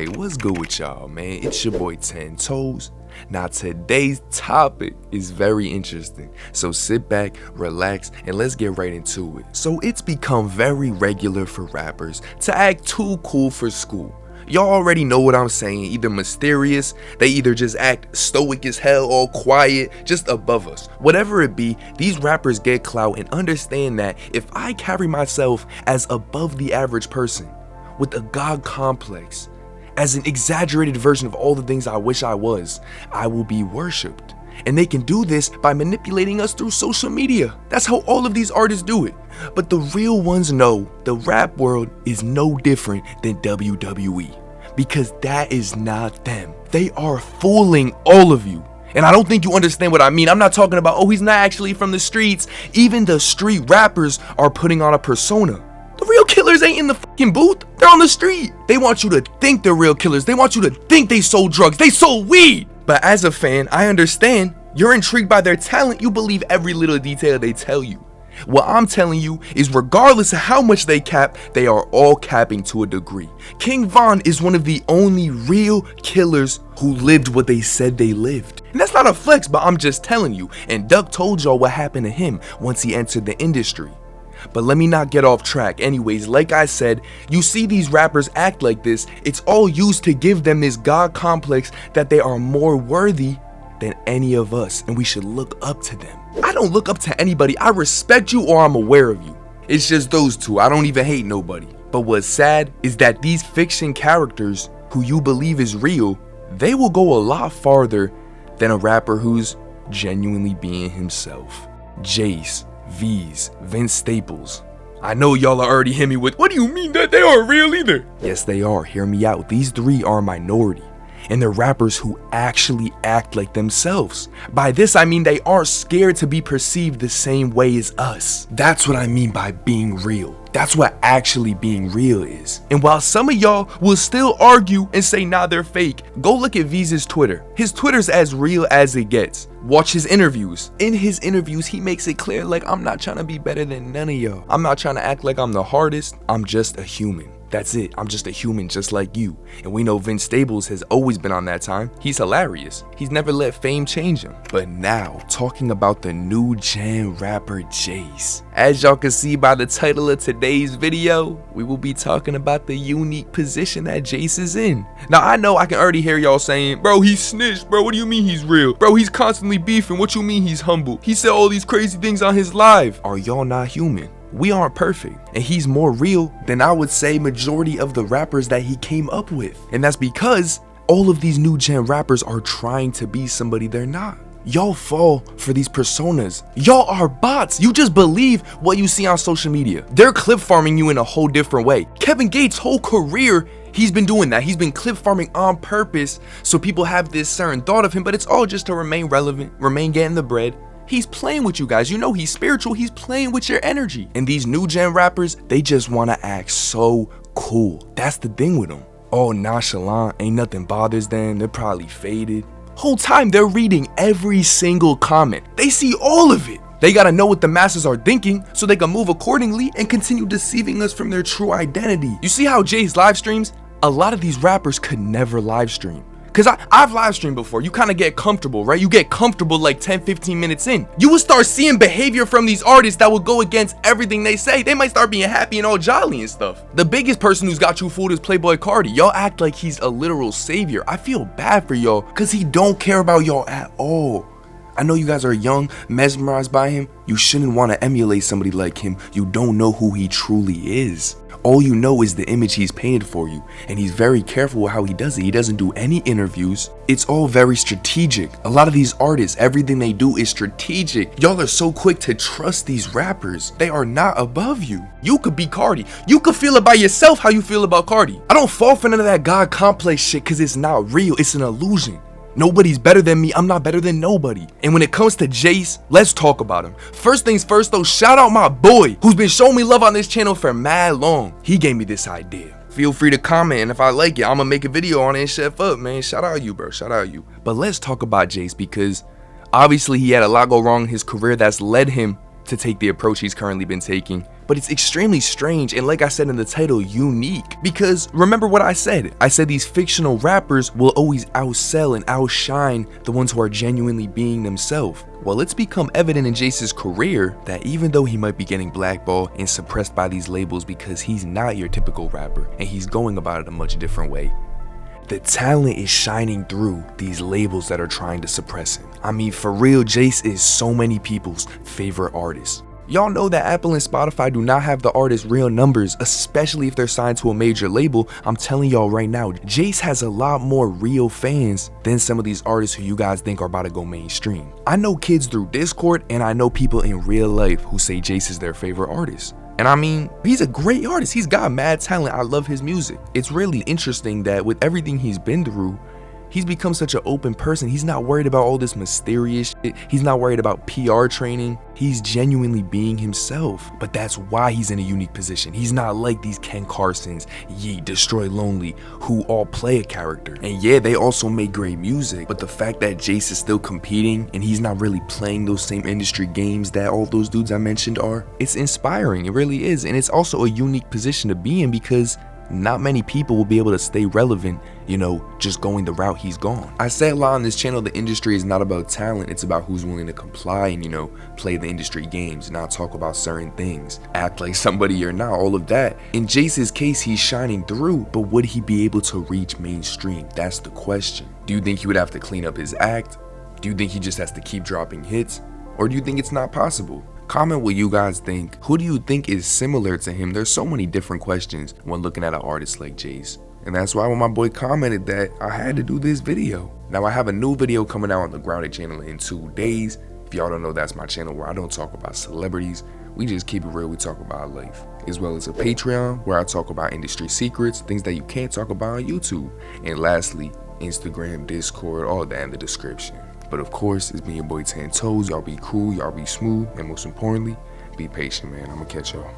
Hey, what's good with y'all, man? It's your boy 10 Toes. Now today's topic is very interesting, so sit back, relax, and let's get right into it. So it's become very regular for rappers to act too cool for school. Y'all already know what I'm saying, either mysterious, they either just act stoic as hell, all quiet, just above us. Whatever it be, these rappers get clout and understand that if I carry myself as above the average person, with a god complex, as an exaggerated version of all the things I wish I was, I will be worshipped. And they can do this by manipulating us through social media. That's how all of these artists do it. But the real ones know the rap world is no different than WWE, because that is not them. They are fooling all of you. And I don't think you understand what I mean. I'm not talking about, oh, he's not actually from the streets. Even the street rappers are putting on a persona. The real killers ain't in the fucking booth. They're on the street. They want you to think they're real killers. They want you to think they sold drugs. They sold weed. But as a fan, I understand. You're intrigued by their talent. You believe every little detail they tell you. What I'm telling you is regardless of how much they cap, they are all capping to a degree. King Von is one of the only real killers who lived what they said they lived. And that's not a flex, but I'm just telling you. And Duck told y'all what happened to him once he entered the industry. But let me not get off track. Anyways, like I said, you see these rappers act like this, it's all used to give them this god complex that they are more worthy than any of us and we should look up to them. I don't look up to anybody. I respect you or I'm aware of you. It's just those two. I don't even hate nobody. But what's sad is that these fiction characters who you believe is real, they will go a lot farther than a rapper who's genuinely being himself. Jace, V's, Vince Staples. I know y'all are already hitting me with, what do you mean that they aren't real either? Yes, they are. Hear me out. These three are a minority. And they're rappers who actually act like themselves. By this I mean they aren't scared to be perceived the same way as us. That's what I mean by being real. That's what actually being real is. And while some of y'all will still argue and say nah, they're fake, go look at V's Twitter. His Twitter's as real as it gets. Watch his interviews. In his interviews, he makes it clear like, I'm not trying to be better than none of y'all. I'm not trying to act like I'm the hardest. I'm just a human. That's it. I'm just a human just like you. And we know Vince Staples has always been on that time. He's hilarious. He's never let fame change him. But now, talking about the new gen rapper Jace. As y'all can see by the title of today's video, we will be talking about the unique position that Jace is in. Now, I know I can already hear y'all saying, bro, he's snitched, bro. What do you mean he's real? Bro, he's constantly beefing. What you mean he's humble? He said all these crazy things on his live. Are y'all not human? We aren't perfect, and he's more real than I would say majority of the rappers that he came up with. And that's because all of these new gen rappers are trying to be somebody they're not. Y'all fall for these personas. Y'all are bots. You just believe what you see on social media. They're clip farming you in a whole different way. Kevin Gates' whole career, he's been doing that. He's been clip farming on purpose so people have this certain thought of him, but it's all just to remain relevant, remain getting the bread. He's playing with you guys. You know he's spiritual. He's playing with your energy. And these new gen rappers, they just want to act so cool. That's the thing with them. All nonchalant, ain't nothing bothers them. They're probably faded. Whole time they're reading every single comment. They see all of it. They gotta know what the masses are thinking so they can move accordingly and continue deceiving us from their true identity. You see how Jace live streams? A lot of these rappers could never live stream. Cause I've live streamed before. You kind of get comfortable, right? You get comfortable like 10-15 minutes in. You will start seeing behavior from these artists that will go against everything they say. They might start being happy and all jolly and stuff. The biggest person who's got you fooled is Playboi Carti. Y'all act like he's a literal savior. I feel bad for y'all cause he don't care about y'all at all. I know you guys are young, mesmerized by him. You shouldn't want to emulate somebody like him. You don't know who he truly is. All you know is the image he's painted for you, and he's very careful with how he does it. He doesn't do any interviews. It's all very strategic. A lot of these artists, everything they do is strategic. Y'all are so quick to trust these rappers. They are not above you. You could be Carti. You could feel it by yourself how you feel about Carti. I don't fall for none of that God complex shit because it's not real. It's an illusion. Nobody's better than me. I'm not better than nobody. And when it comes to Jace, let's talk about him. First things first though, shout out my boy who's been showing me love on this channel for mad long. He gave me this idea. Feel free to comment, and if I like it, I'm gonna make a video on it and chef up, man. Shout out you, bro. Shout out you. But let's talk about Jace because obviously he had a lot go wrong in his career that's led him to take the approach he's currently been taking. but it's extremely strange and, like I said in the title, unique. Because remember what I said these fictional rappers will always outsell and outshine the ones who are genuinely being themselves. Well, it's become evident in Jace's career that even though he might be getting blackballed and suppressed by these labels because he's not your typical rapper and he's going about it a much different way, the talent is shining through these labels that are trying to suppress him. I mean, for real, Jace is so many people's favorite artist. Y'all know that Apple and Spotify do not have the artist's real numbers, especially if they're signed to a major label. I'm telling y'all right now, Jace has a lot more real fans than some of these artists who you guys think are about to go mainstream. I know kids through Discord, and I know people in real life who say Jace is their favorite artist. And I mean, he's a great artist. He's got mad talent. I love his music. It's really interesting that with everything he's been through, he's become such an open person. He's not worried about all this mysterious shit. He's not worried about PR training. He's genuinely being himself. But that's why he's in a unique position. He's not like these Ken Carsons, Yeet, Destroy Lonely, who all play a character. And yeah, they also make great music. But the fact that Jace is still competing and he's not really playing those same industry games that all those dudes I mentioned are, it's inspiring. It really is. And it's also a unique position to be in because not many people will be able to stay relevant, you know, just going the route he's gone. I say a lot on this channel, the industry is not about talent, it's about who's willing to comply and, you know, play the industry games, not talk about certain things, act like somebody you're not, all of that. In Jace's case, he's shining through, but would he be able to reach mainstream? That's the question. Do you think he would have to clean up his act? Do you think he just has to keep dropping hits? Or do you think it's not possible? Comment what you guys think. Who do you think is similar to him? There's so many different questions when looking at an artist like Jace. And that's why when my boy commented that, I had to do this video. Now I have a new video coming out on the Grounded channel in 2 days. If y'all don't know, that's my channel where I don't talk about celebrities. We just keep it real, we talk about life. As well as a Patreon where I talk about industry secrets, things that you can't talk about on YouTube. And lastly, Instagram, Discord, all that in the description. But of course, it's me, your boy 10 Toes. Y'all be cool, y'all be smooth, and most importantly, be patient, man. I'm gonna catch y'all.